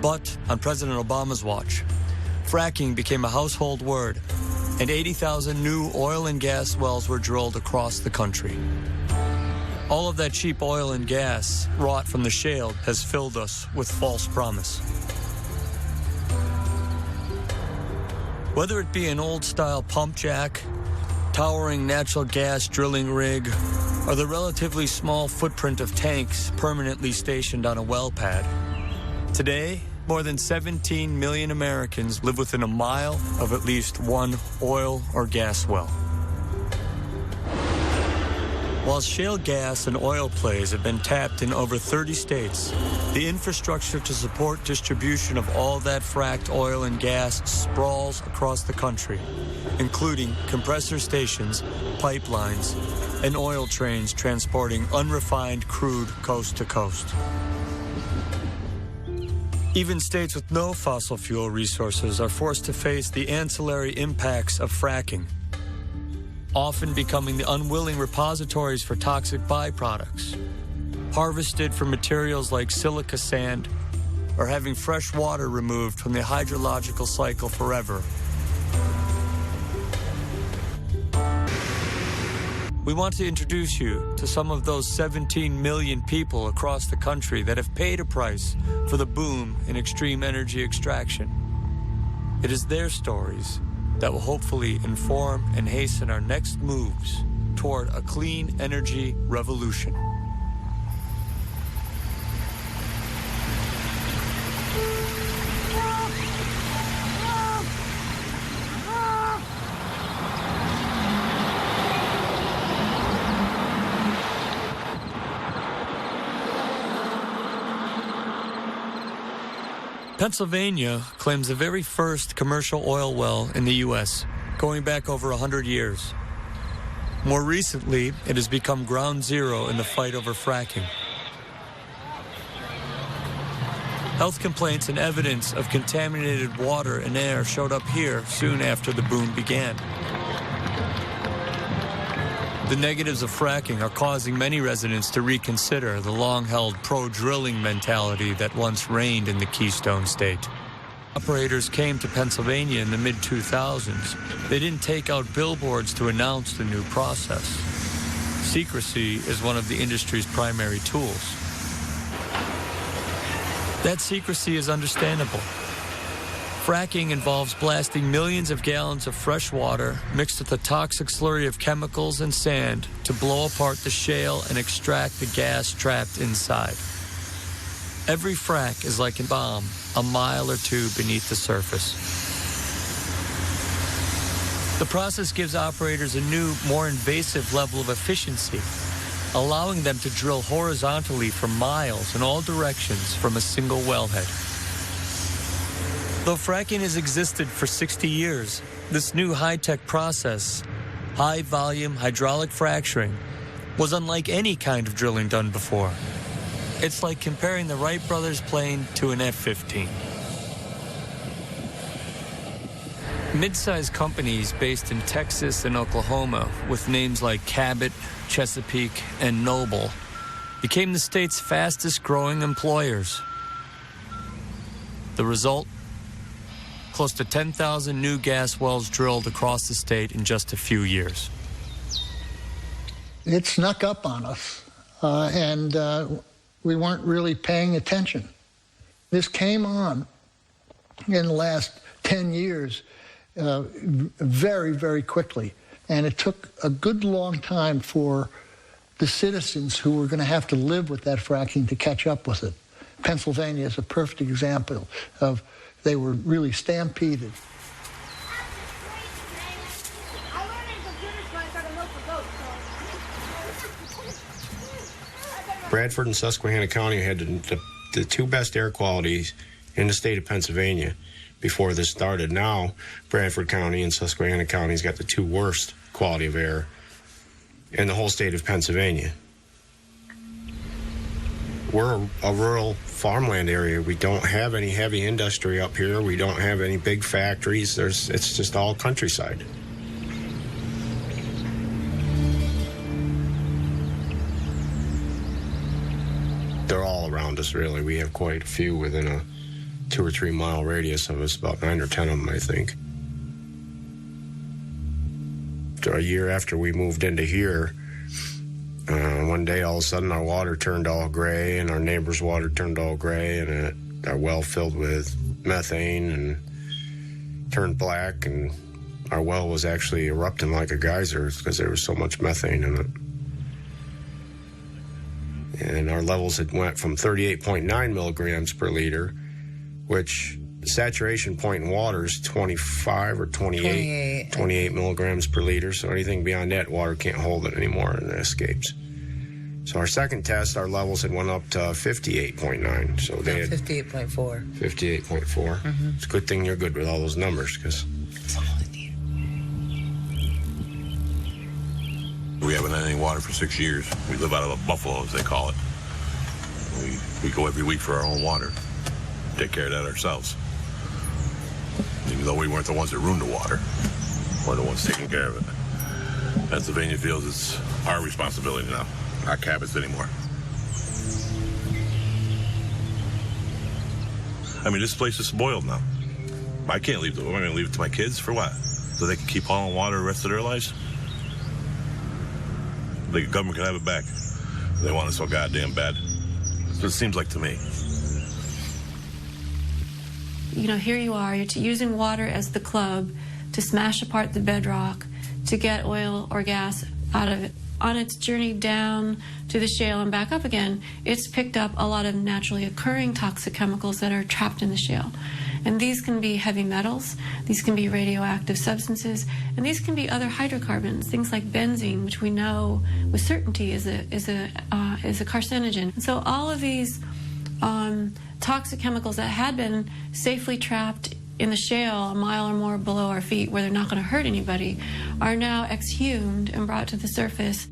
But on President Obama's watch, fracking became a household word, and 80,000 new oil and gas wells were drilled across the country. All of that cheap oil and gas wrought from the shale has filled us with false promise. Whether it be an old-style pump jack, towering natural gas drilling rig, or the relatively small footprint of tanks permanently stationed on a well pad, today, more than 17 million Americans live within a mile of at least one oil or gas well. While shale gas and oil plays have been tapped in over 30 states, the infrastructure to support distribution of all that fracked oil and gas sprawls across the country, including compressor stations, pipelines, and oil trains transporting unrefined crude coast to coast. Even states with no fossil fuel resources are forced to face the ancillary impacts of fracking, often becoming the unwilling repositories for toxic byproducts, harvested from materials like silica sand, or having fresh water removed from the hydrological cycle forever. We want to introduce you to some of those 17 million people across the country that have paid a price for the boom in extreme energy extraction. It is their stories that will hopefully inform and hasten our next moves toward a clean energy revolution. Pennsylvania claims the very first commercial oil well in the U.S., going back over 100 years. More recently, it has become ground zero in the fight over fracking. Health complaints and evidence of contaminated water and air showed up here soon after the boom began. The negatives of fracking are causing many residents to reconsider the long-held pro-drilling mentality that once reigned in the Keystone State. Operators came to Pennsylvania in the mid-2000s. They didn't take out billboards to announce the new process. Secrecy is one of the industry's primary tools. That secrecy is understandable. Fracking involves blasting millions of gallons of fresh water mixed with a toxic slurry of chemicals and sand to blow apart the shale and extract the gas trapped inside. Every frack is like a bomb a mile or two beneath the surface. The process gives operators a new, more invasive level of efficiency, allowing them to drill horizontally for miles in all directions from a single wellhead. Though fracking has existed for 60 years, this new high-tech process, high-volume hydraulic fracturing, was unlike any kind of drilling done before. It's like comparing the Wright brothers' plane to an F-15. Mid-sized companies based in Texas and Oklahoma, with names like Cabot, Chesapeake, and Noble, became the state's fastest-growing employers. The result? Close to 10,000 new gas wells drilled across the state in just a few years. It snuck up on us, and we weren't really paying attention. This came on in the last 10 years very, very quickly, and it took a good long time for the citizens who were going to have to live with that fracking to catch up with it. Pennsylvania is a perfect example of they were really stampeded. Bradford and Susquehanna County had the two best air qualities in the state of Pennsylvania before this started. Now, Bradford County and Susquehanna County's got the two worst quality of air in the whole state of Pennsylvania. We're a rural farmland area. We don't have any heavy industry up here. We don't have any big factories. It's just all countryside. They're all around us, really. We have quite a few within a 2 or 3 mile radius of us, about 9 or 10 of them, I think. A year after we moved into here, one day all of a sudden our water turned all gray, and our neighbor's water turned all gray, and our well filled with methane and turned black, and our well was actually erupting like a geyser because there was so much methane in it. And our levels had went from 38.9 milligrams per liter, which the saturation point in water is 25 or 28 milligrams per liter. So anything beyond that, water can't hold it anymore, and it escapes. So our second test, our levels had went up to 58.9. So they had 58.4. 58.4. Mm-hmm. It's a good thing you're good with all those numbers, because we haven't had any water for 6 years. We live out of a buffalo, as they call it. We go every week for our own water. Take care of that ourselves. Even though we weren't the ones that ruined the water, we're the ones taking care of it. Pennsylvania feels it's our responsibility now, not Cabot's anymore. I mean, this place is spoiled now. I can't leave I'm going to leave it to my kids for what? So they can keep hauling water the rest of their lives? The government can have it back. They want it so goddamn bad. That's what it seems like to me. You know, here you are, you're using water as the club to smash apart the bedrock to get oil or gas out of it. On its journey down to the shale and back up again, it's picked up a lot of naturally occurring toxic chemicals that are trapped in the shale. And these can be heavy metals, these can be radioactive substances, and these can be other hydrocarbons, things like benzene, which we know with certainty is a carcinogen. And so all of these toxic chemicals that had been safely trapped in the shale a mile or more below our feet where they're not going to hurt anybody are now exhumed and brought to the surface.